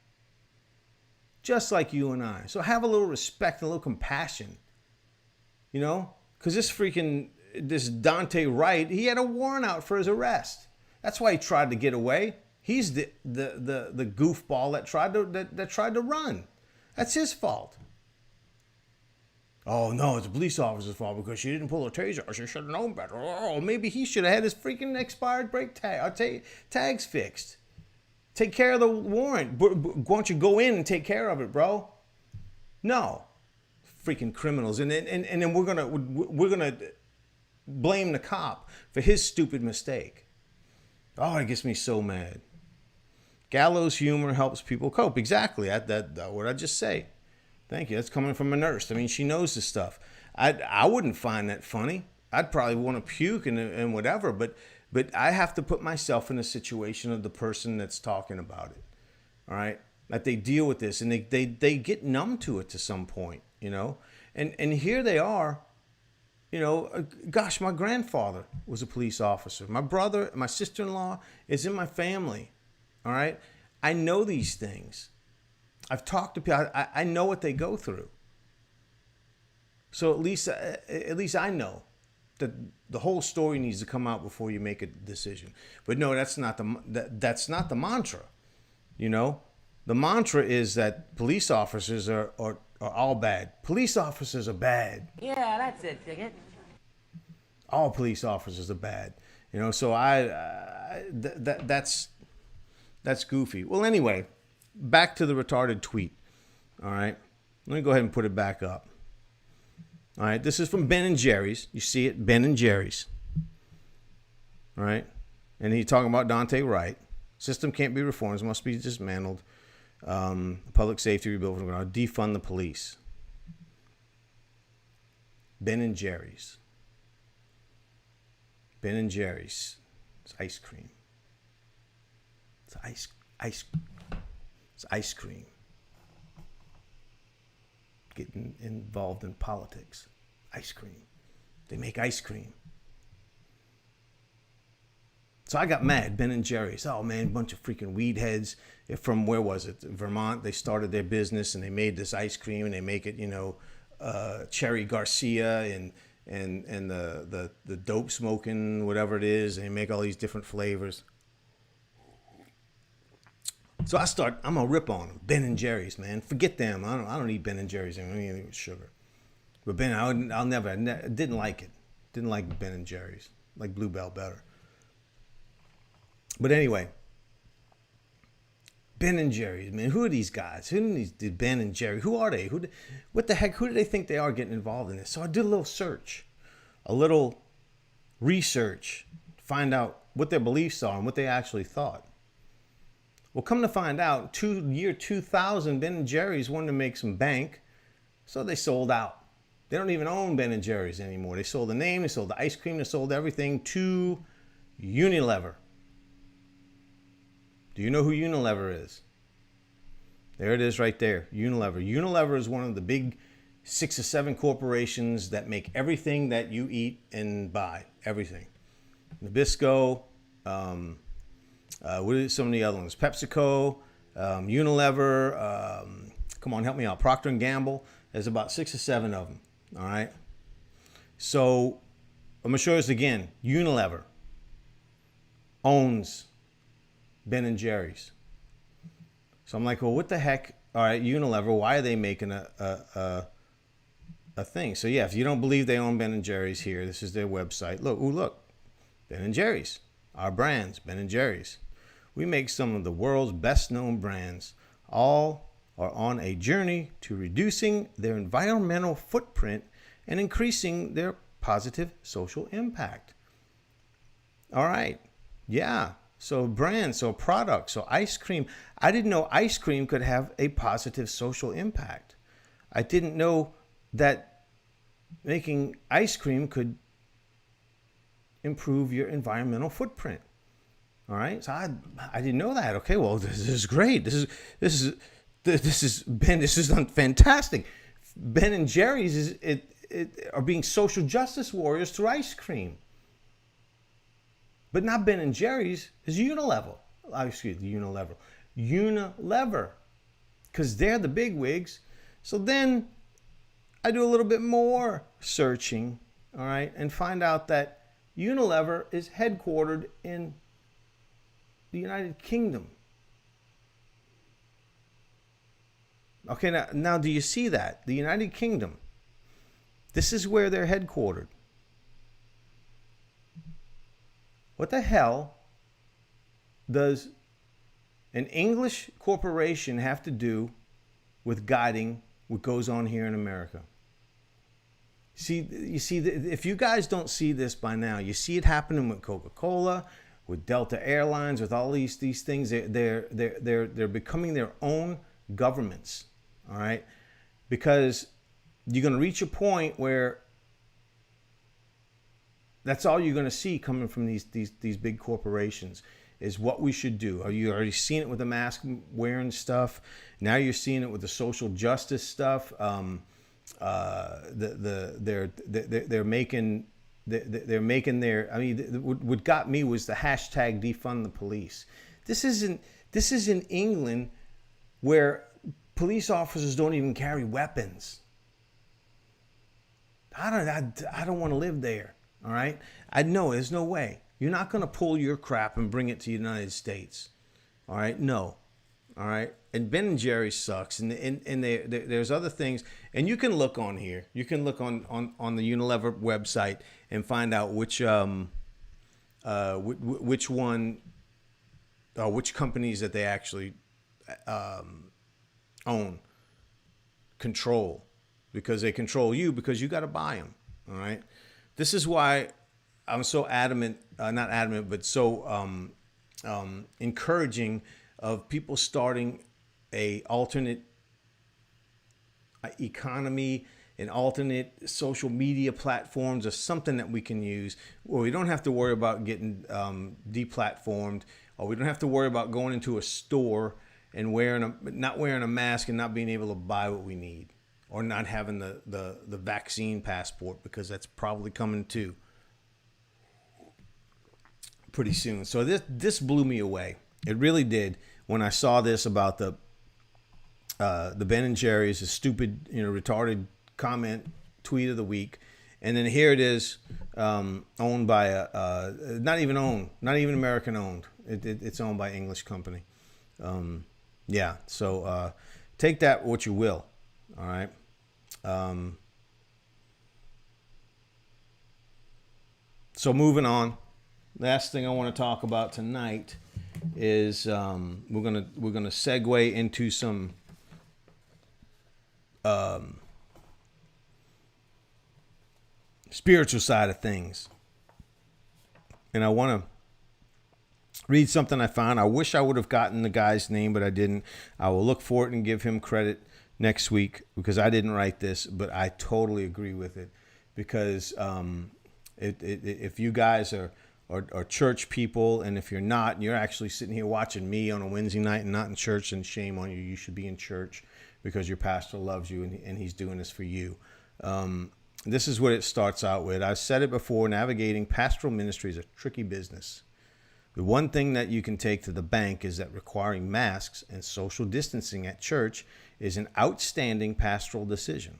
Just like you and I. So have a little respect and a little compassion. Because this Dante Wright, he had a warrant out for his arrest. That's why he tried to get away. He's the goofball that tried to run. That's his fault. Oh no, it's a police officer's fault because she didn't pull a taser. Or she should have known better. Oh, maybe he should have had his freaking expired brake tags fixed. Take care of the warrant. Why don't you go in and take care of it, bro? No, freaking criminals. And then we're gonna blame the cop for his stupid mistake. Oh, it gets me so mad. Gallows humor helps people cope. Exactly. That what I just say. Thank you. That's coming from a nurse. I mean, she knows this stuff. I wouldn't find that funny. I'd probably want to puke and whatever. But I have to put myself in the situation of the person that's talking about it. All right, that they deal with this and they get numb to it to some point. And here they are. Gosh, my grandfather was a police officer. My brother, my sister-in-law is in my family. All right, I know these things. I've talked to people. I know what they go through. So at least I know that the whole story needs to come out before you make a decision. But no, that's not the mantra. The mantra is that police officers are all bad. Police officers are bad. Yeah, that's it, Ticket. All police officers are bad. So that's goofy. Well, anyway, back to the retarded tweet. All right. Let me go ahead and put it back up. All right. This is from Ben and Jerry's. You see it? Ben and Jerry's. All right. And he's talking about Dante Wright. System can't be reformed. Must be dismantled. Public safety rebuilt from ground. Defund the police. Ben and Jerry's. Ben and Jerry's. It's ice cream. It's ice cream. Getting involved in politics. Ice cream. They make ice cream. So I got mad. Ben and Jerry's. Oh man, bunch of freaking weed heads. From where was it? Vermont. They started their business and they made this ice cream and they make it, Cherry Garcia and the dope smoking, whatever it is. And they make all these different flavors. So I'm gonna rip on them. Ben and Jerry's, man. Forget them. I don't eat Ben and Jerry's. I don't eat anything with sugar. But Ben, I didn't like it. Didn't like Ben and Jerry's. Like Bluebell better. But anyway, Ben and Jerry's, man. Who are these guys? Who are these Ben and Jerry? Who are they? What the heck? Who do they think they are getting involved in this? So I did a little search, a little research, find out what their beliefs are and what they actually thought. Well, come to find out, year 2000, Ben and Jerry's wanted to make some bank, so they sold out. They don't even own Ben and Jerry's anymore. They sold the name, they sold the ice cream, they sold everything to Unilever. Do you know who Unilever is? There it is right there, Unilever. Unilever is one of the big 6 or 7 corporations that make everything that you eat and buy. Everything. Nabisco, what are some of the other ones? PepsiCo, Unilever, come on, help me out. Procter & Gamble. There's about 6 or 7 of them. All right. So I'm going to show you this again. Unilever owns Ben & Jerry's. So I'm like, well, what the heck? All right, Unilever, why are they making a thing? So yeah, if you don't believe they own Ben & Jerry's here, this is their website. Look, ooh, look. Ben & Jerry's. Our brands, Ben & Jerry's. We make some of the world's best known brands. All are on a journey to reducing their environmental footprint and increasing their positive social impact. All right. Yeah. So brands, so products, so ice cream. I didn't know ice cream could have a positive social impact. I didn't know that making ice cream could improve your environmental footprint. All right. So I didn't know that. Okay. Well, this is great. This is fantastic. Ben and Jerry's are being social justice warriors through ice cream. But not Ben and Jerry's, is Unilever. Unilever. Because they're the big wigs. So then I do a little bit more searching, all right, and find out that Unilever is headquartered in the United Kingdom. Okay, now do you see that? The United Kingdom. This is where they're headquartered. What the hell does an English corporation have to do with guiding what goes on here in America? You see, if you guys don't see this by now, you see it happening with Coca-Cola, with Delta Airlines, with all these things. They're becoming their own governments. All right, because you're going to reach a point where that's all you're going to see coming from these big corporations is what we should do. You already seen it with the mask wearing stuff. Now you're seeing it with the social justice stuff. They're making their. I mean, what got me was the hashtag defund the police. This is in England, where police officers don't even carry weapons. I don't want to live there. All right. I know there's no way. You're not going to pull your crap and bring it to the United States. All right. No. All right. And Ben & Jerry's sucks. And there's other things. And you can look on here. You can look on the Unilever website and find out which companies that they actually own, control, because they control you because you got to buy them. All right. This is why I'm so adamant, not adamant, but so encouraging of people starting a alternate economy, an alternate social media platforms, or something that we can use where we don't have to worry about getting deplatformed, or we don't have to worry about going into a store and not wearing a mask and not being able to buy what we need, or not having the vaccine passport, because that's probably coming too pretty soon. So this blew me away. It really did when I saw this about the Ben and Jerry's, a stupid, retarded comment tweet of the week, and then here it is, owned by not even American owned. It's owned by English company. Yeah. So take that what you will. All right. So moving on. Last thing I want to talk about tonight is we're gonna segue into some spiritual side of things, and I want to read something I found. I wish I would have gotten the guy's name, but I didn't. I will look for it and give him credit next week because I didn't write this, but I totally agree with it because if you guys are church people, and if you're not, and you're actually sitting here watching me on a Wednesday night and not in church, then shame on you. You should be in church because your pastor loves you and he's doing this for you. This is what it starts out with. I've said it before, navigating pastoral ministry is a tricky business. The one thing that you can take to the bank is that requiring masks and social distancing at church is an outstanding pastoral decision.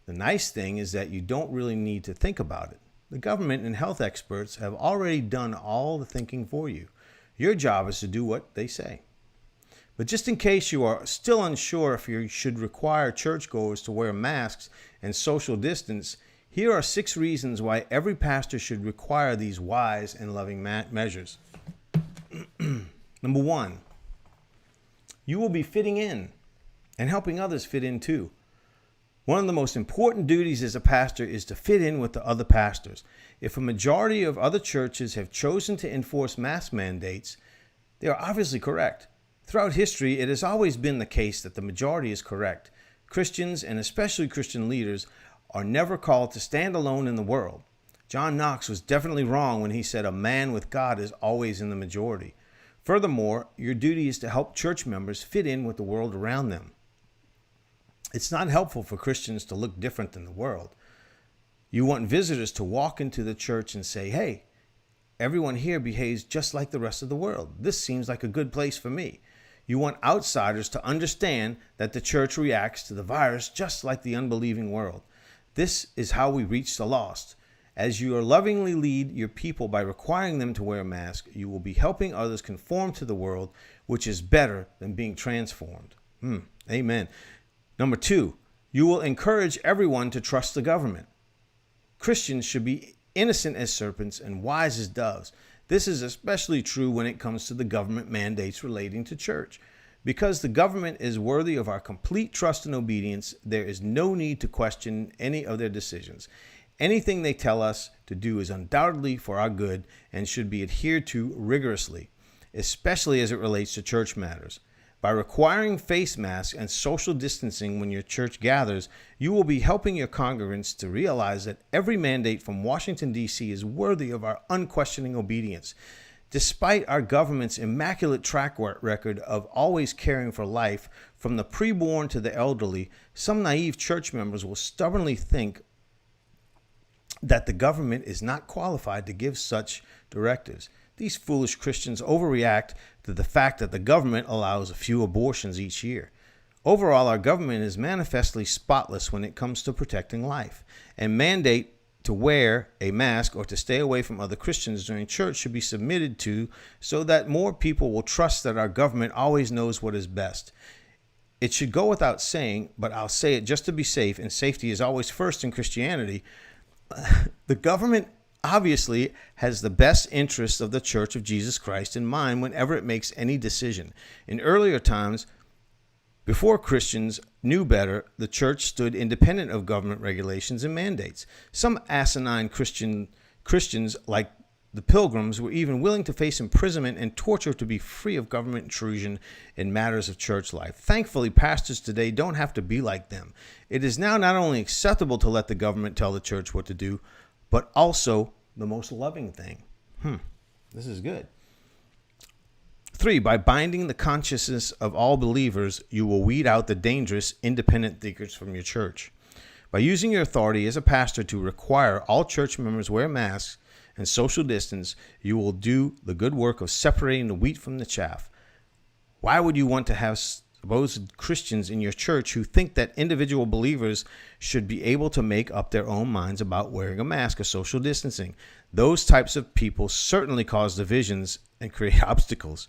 The nice thing is that you don't really need to think about it. The government and health experts have already done all the thinking for you. Your job is to do what they say. But just in case you are still unsure if you should require churchgoers to wear masks and social distance, here are 6 reasons why every pastor should require these wise and loving measures. Number 1, you will be fitting in and helping others fit in too. One of the most important duties as a pastor is to fit in with the other pastors. If a majority of other churches have chosen to enforce mask mandates, they are obviously correct. Throughout history, it has always been the case that the majority is correct. Christians, and especially Christian leaders, are never called to stand alone in the world. John Knox was definitely wrong when he said a man with God is always in the majority. Furthermore, your duty is to help church members fit in with the world around them. It's not helpful for Christians to look different than the world. You want visitors to walk into the church and say, hey, everyone here behaves just like the rest of the world. This seems like a good place for me. You want outsiders to understand that the church reacts to the virus just like the unbelieving world. This is how we reach the lost. As you lovingly lead your people by requiring them to wear a mask, you will be helping others conform to the world, which is better than being transformed. Amen. Number 2, you will encourage everyone to trust the government. Christians should be innocent as serpents and wise as doves. This is especially true when it comes to the government mandates relating to church. Because the government is worthy of our complete trust and obedience, there is no need to question any of their decisions. Anything they tell us to do is undoubtedly for our good and should be adhered to rigorously, especially as it relates to church matters. By requiring face masks and social distancing when your church gathers, you will be helping your congregants to realize that every mandate from Washington, D.C. is worthy of our unquestioning obedience. Despite our government's immaculate track record of always caring for life, from the preborn to the elderly, some naive church members will stubbornly think that the government is not qualified to give such directives. These foolish Christians overreact to the fact that the government allows a few abortions each year. Overall, our government is manifestly spotless when it comes to protecting life. And mandate to wear a mask or to stay away from other Christians during church should be submitted to so that more people will trust that our government always knows what is best. It should go without saying, but I'll say it just to be safe, and safety is always first in Christianity. The government obviously has the best interests of the Church of Jesus Christ in mind whenever it makes any decision. In earlier times, before Christians knew better, the church stood independent of government regulations and mandates. Some asinine Christians, like the Pilgrims, were even willing to face imprisonment and torture to be free of government intrusion in matters of church life. Thankfully, pastors today don't have to be like them. It is now not only acceptable to let the government tell the church what to do, but also the most loving thing. This is good. 3, by binding the consciences of all believers, you will weed out the dangerous independent thinkers from your church. By using your authority as a pastor to require all church members wear masks and social distance, you will do the good work of separating the wheat from the chaff. Why would you want to have supposed Christians in your church who think that individual believers should be able to make up their own minds about wearing a mask or social distancing? Those types of people certainly cause divisions and create obstacles.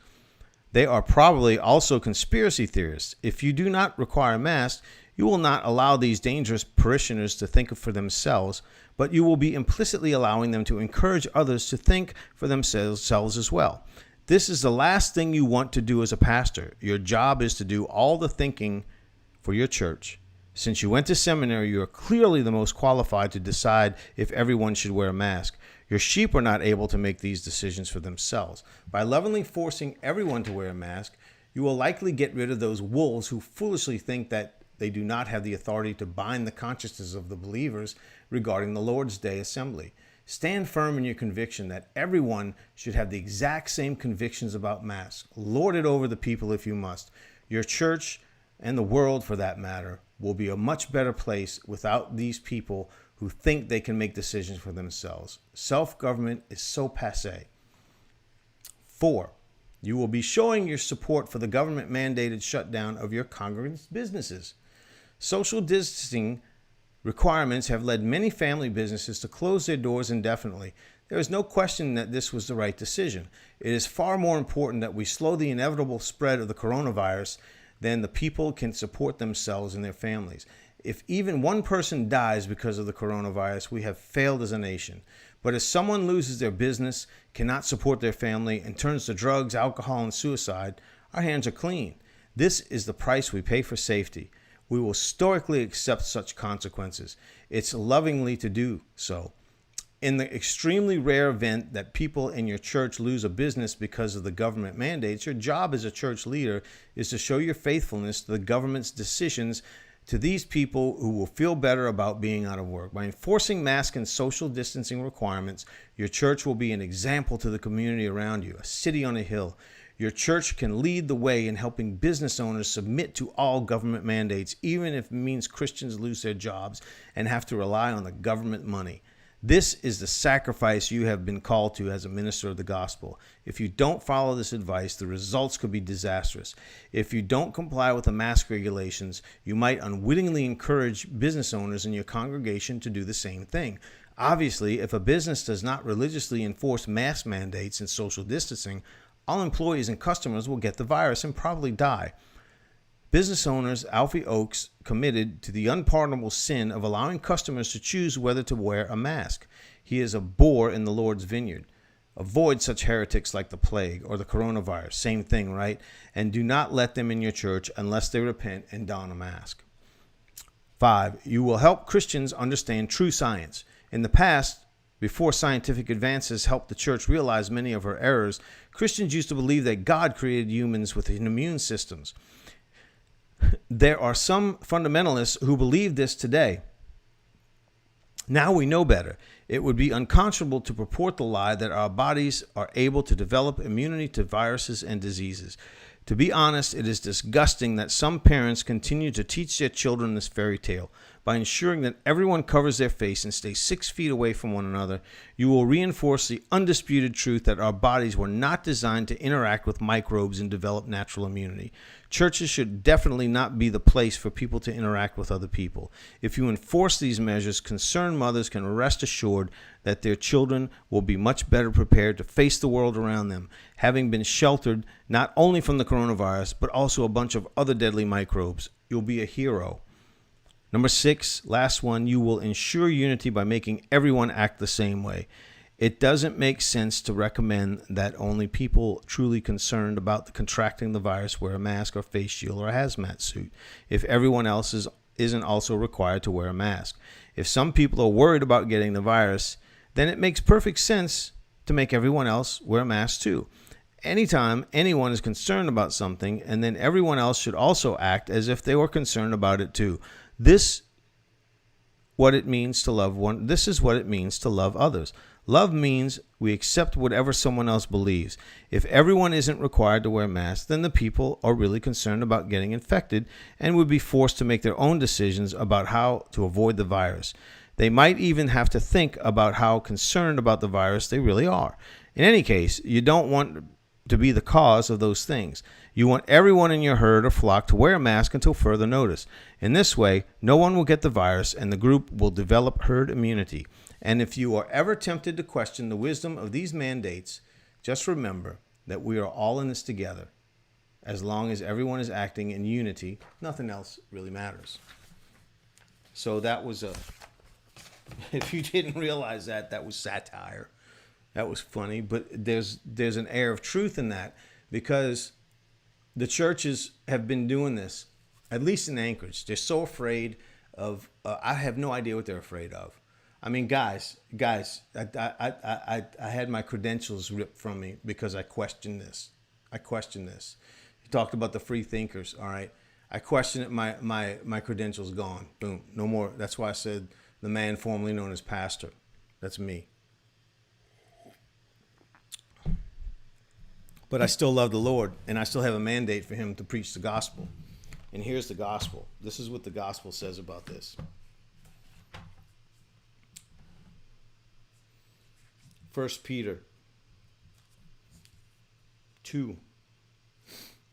They are probably also conspiracy theorists. If you do not require masks, you will not allow these dangerous parishioners to think for themselves, but you will be implicitly allowing them to encourage others to think for themselves as well. This is the last thing you want to do as a pastor. Your job is to do all the thinking for your church. Since you went to seminary, you are clearly the most qualified to decide if everyone should wear a mask. Your sheep are not able to make these decisions for themselves. By lovingly forcing everyone to wear a mask, you will likely get rid of those wolves who foolishly think that they do not have the authority to bind the consciences of the believers regarding the Lord's Day assembly. Stand firm in your conviction that everyone should have the exact same convictions about masks. Lord it over the people if you must. Your church, and the world for that matter, will be a much better place without these people who think they can make decisions for themselves. Self-government is so passé. 4. You will be showing your support for the government-mandated shutdown of your congregants' businesses. Social distancing requirements have led many family businesses to close their doors indefinitely. There is no question that this was the right decision. It is far more important that we slow the inevitable spread of the coronavirus than the people can support themselves and their families. If even one person dies because of the coronavirus, we have failed as a nation. But if someone loses their business, cannot support their family, and turns to drugs, alcohol, and suicide, our hands are clean. This is the price we pay for safety. We will stoically accept such consequences. It's lovingly to do so. In the extremely rare event that people in your church lose a business because of the government mandates, your job as a church leader is to show your faithfulness to the government's decisions to these people who will feel better about being out of work. By enforcing mask and social distancing requirements, your church will be an example to the community around you, a city on a hill. Your church can lead the way in helping business owners submit to all government mandates, even if it means Christians lose their jobs and have to rely on the government money. This is the sacrifice you have been called to as a minister of the gospel. If you don't follow this advice, the results could be disastrous. If you don't comply with the mask regulations, you might unwittingly encourage business owners in your congregation to do the same thing. Obviously, if a business does not religiously enforce mask mandates and social distancing, all employees and customers will get the virus and probably die. Business owners Alfie Oakes committed to the unpardonable sin of allowing customers to choose whether to wear a mask. He is a bore in the Lord's vineyard. Avoid such heretics like the plague or the coronavirus. Same thing, right? And do not let them in your church unless they repent and don a mask. 5. You will help Christians understand true science. In the past, before scientific advances helped the church realize many of her errors, Christians used to believe that God created humans with immune systems. There are some fundamentalists who believe this today. Now we know better. It would be unconscionable to purport the lie that our bodies are able to develop immunity to viruses and diseases. To be honest, it is disgusting that some parents continue to teach their children this fairy tale. By ensuring that everyone covers their face and stays 6 feet away from one another, you will reinforce the undisputed truth that our bodies were not designed to interact with microbes and develop natural immunity. Churches should definitely not be the place for people to interact with other people. If you enforce these measures, concerned mothers can rest assured that their children will be much better prepared to face the world around them, having been sheltered not only from the coronavirus, but also a bunch of other deadly microbes. You'll be a hero. Number 6, last one, you will ensure unity by making everyone act the same way. It doesn't make sense to recommend that only people truly concerned about contracting the virus wear a mask or face shield or a hazmat suit, if everyone else isn't also required to wear a mask. If some people are worried about getting the virus, then it makes perfect sense to make everyone else wear a mask too. Anytime anyone is concerned about something, and then everyone else should also act as if they were concerned about it too. This is what it means to love others. Love means we accept whatever someone else believes. If everyone isn't required to wear masks, then the people are really concerned about getting infected and would be forced to make their own decisions about how to avoid the virus. They might even have to think about how concerned about the virus they really are. In any case, you don't want to be the cause of those things. You want everyone in your herd or flock to wear a mask until further notice. In this way, no one will get the virus and the group will develop herd immunity. And if you are ever tempted to question the wisdom of these mandates, just remember that we are all in this together. As long as everyone is acting in unity, nothing else really matters. So that was if you didn't realize that, that was satire. That was funny, but there's an air of truth in that, because the churches have been doing this, at least in Anchorage. They're so afraid of, I have no idea what they're afraid of. I mean, guys, I had my credentials ripped from me because I questioned this. You talked about the free thinkers, all right? I question it. My credentials gone. Boom. No more. That's why I said the man formerly known as pastor. That's me. But I still love the Lord, and I still have a mandate for him to preach the gospel. And here's the gospel. This is what the gospel says about this. 1 Peter 2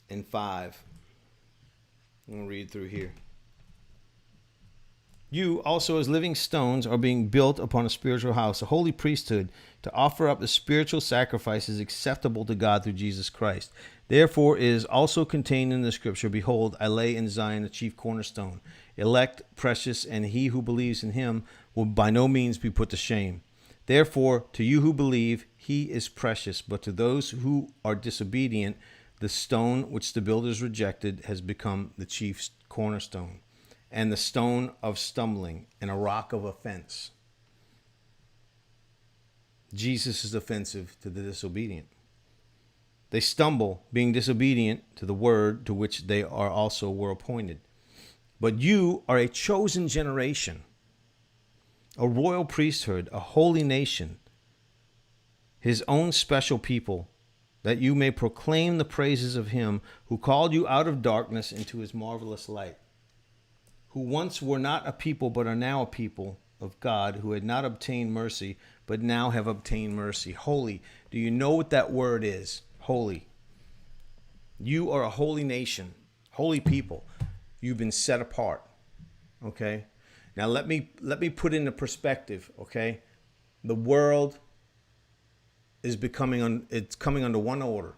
and 5. I'm going to read through here. You also as living stones are being built upon a spiritual house, a holy priesthood, to offer up the spiritual sacrifices acceptable to God through Jesus Christ. Therefore it is also contained in the scripture, behold, I lay in Zion a chief cornerstone, elect, precious, and he who believes in him will by no means be put to shame. Therefore, to you who believe, he is precious, but to those who are disobedient, the stone which the builders rejected has become the chief cornerstone, and the stone of stumbling, and a rock of offense. Jesus is offensive to the disobedient. They stumble, being disobedient to the word to which they are also were appointed. But you are a chosen generation, a royal priesthood, a holy nation, his own special people, that you may proclaim the praises of him who called you out of darkness into his marvelous light, who once were not a people but are now a people of God, who had not obtained mercy but now have obtained mercy. Holy. Do you know what that word is? Holy. You are a holy nation, holy people. You've been set apart. Okay? Now let me put into perspective, okay? The world is it's coming under one order.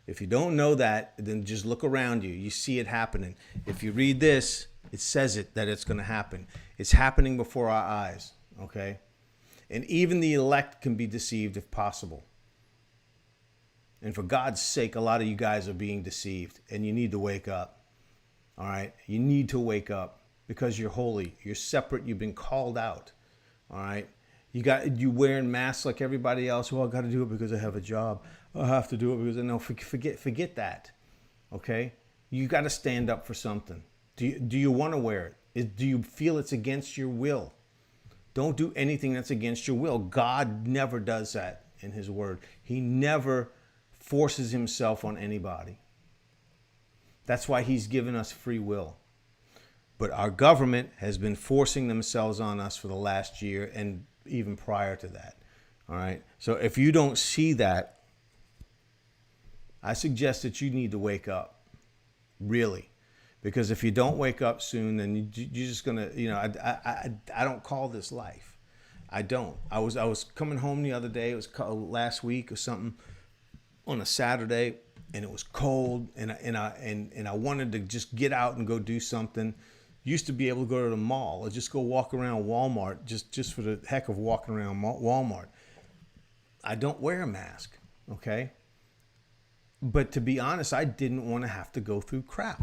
If you don't know that, then just look around you. You see it happening. If you read this, it says that it's going to happen. It's happening before our eyes, okay? And even the elect can be deceived if possible. And for God's sake, a lot of you guys are being deceived, and you need to wake up. All right? You need to wake up because you're holy. You're separate. You've been called out. All right? You wearing masks like everybody else. Well, I got to do it because I have a job. I have to do it because I know. Forget that. Okay? You got to stand up for something. Do you want to wear it? Do you feel it's against your will? Don't do anything that's against your will. God never does that in his word. He never forces himself on anybody. That's why he's given us free will. But our government has been forcing themselves on us for the last year and even prior to that. All right. So if you don't see that, I suggest that you need to wake up. Really. Because if you don't wake up soon, then you're just gonna, I don't call this life. I don't. I was coming home the other day. It was last week or something on a Saturday, and it was cold, and I wanted to just get out and go do something. Used to be able to go to the mall or just go walk around Walmart just for the heck of walking around Walmart. I don't wear a mask, okay? But to be honest, I didn't want to have to go through crap.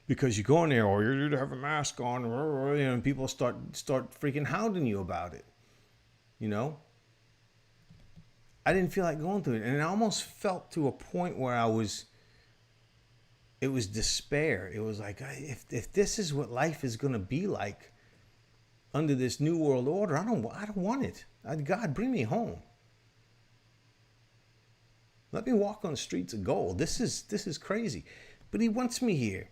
Because you go in there, or you need to have a mask on, and people start freaking hounding you about it. You know? I didn't feel like going through it. And I almost felt to a point where it was despair. It was like, if this is what life is going to be like under this new world order, I don't want it. God, bring me home. Let me walk on the streets of gold. This is crazy. But he wants me here.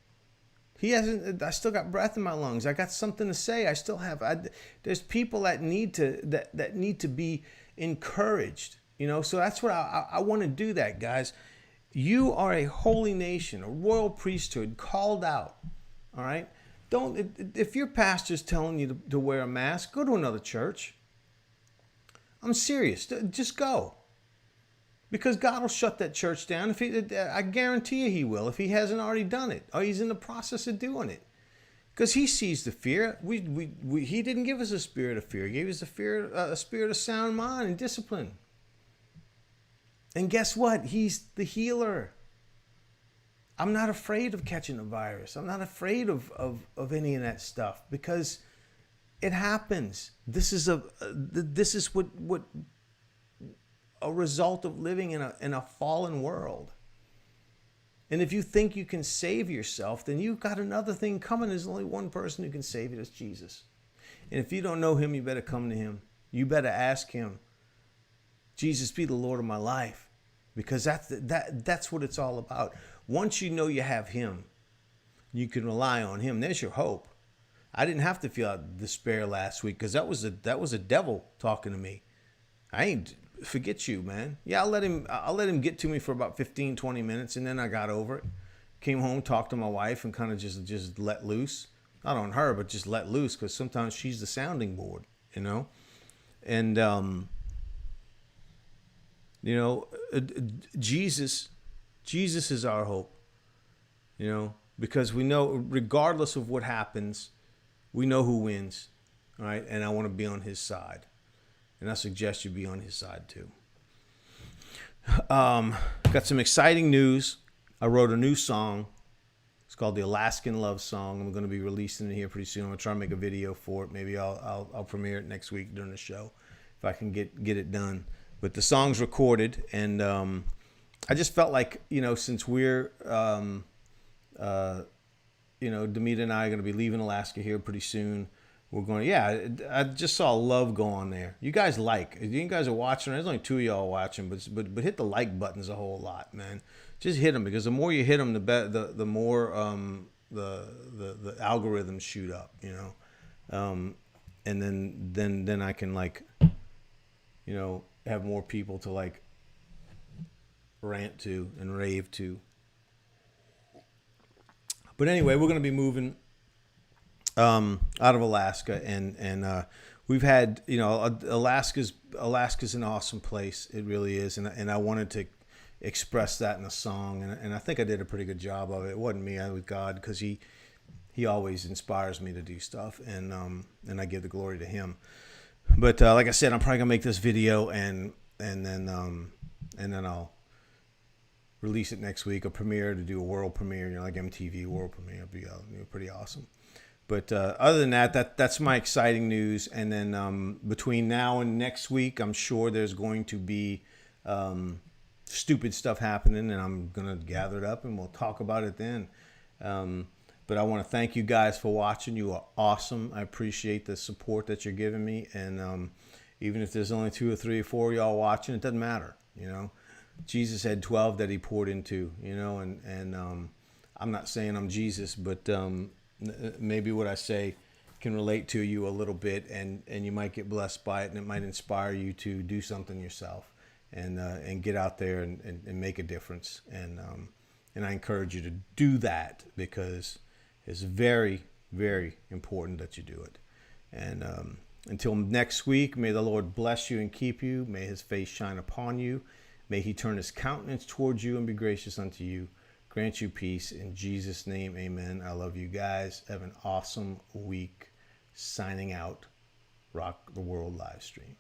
He hasn't. I still got breath in my lungs. I got something to say. I still have. There's people that need to be encouraged. So that's what I want to do. That, guys, you are a holy nation, a royal priesthood, called out. All right. If your pastor's telling you to wear a mask, go to another church. I'm serious. Just go. Because God will shut that church down. I guarantee you he will, if he hasn't already done it, or he's in the process of doing it. Because he sees the fear. He didn't give us a spirit of fear. He gave us a spirit of sound mind and discipline. And guess what? He's the healer. I'm not afraid of catching a virus. I'm not afraid of any of that stuff, because it happens. This is what a result of living in a fallen world. And if you think you can save yourself, then you've got another thing coming. There's only one person who can save you. That's Jesus. And if you don't know him, you better come to him. You better ask him, Jesus, be the Lord of my life. Because that's what it's all about. Once you know you have him, you can rely on him. There's your hope. I didn't have to feel despair last week because that was a devil talking to me. I ain't forget you, man. Yeah, I'll let him get to me for about 15, 20 minutes, and then I got over it. Came home, talked to my wife, and kind of just let loose. Not on her, but just let loose, because sometimes she's the sounding board, you know. And Jesus is our hope, you know, because we know regardless of what happens, we know who wins, all right? And I want to be on his side. And I suggest you be on his side too. Got some exciting news. I wrote a new song. It's called the Alaskan Love Song. I'm going to be releasing it here pretty soon. I'm going to try and make a video for it. Maybe I'll premiere it next week during the show if I can get it done. But the song's recorded, and I just felt like, you know, since we're Demita and I are going to be leaving Alaska here pretty soon. We're going, I just saw love go on there. You guys are watching. There's only 2 of y'all watching, but hit the like buttons a whole lot, man. Just hit them, because the more you hit them, the more the algorithms shoot up, you know. And then I can, like, you know, have more people to, like, rant to and rave to. But anyway, we're going to be moving out of Alaska, and we've had, you know, Alaska's an awesome place. It really is, and I wanted to express that in a song, and I think I did a pretty good job of it. It wasn't me, I was God, because he always inspires me to do stuff, and I give the glory to him. But like I said, I'm probably gonna make this video, and then I'll release it next week, a premiere, to do a world premiere, you know, like MTV world premiere. It'll be pretty awesome. But other than that's my exciting news. And then between now and next week, I'm sure there's going to be stupid stuff happening, and I'm going to gather it up and we'll talk about it then. But I want to thank you guys for watching. You are awesome. I appreciate the support that you're giving me. And even if there's only 2 or 3 or 4 of y'all watching, it doesn't matter, you know. Jesus had 12 that he poured into, you know, and I'm not saying I'm Jesus, but maybe what I say can relate to you a little bit, and you might get blessed by it, and it might inspire you to do something yourself, and get out there and make a difference. And I encourage you to do that, because it's very, very important that you do it. And until next week, may the Lord bless you and keep you. May his face shine upon you. May he turn his countenance towards you and be gracious unto you. Grant you peace. In Jesus' name, amen. I love you guys. Have an awesome week. Signing out. Rock the World live stream.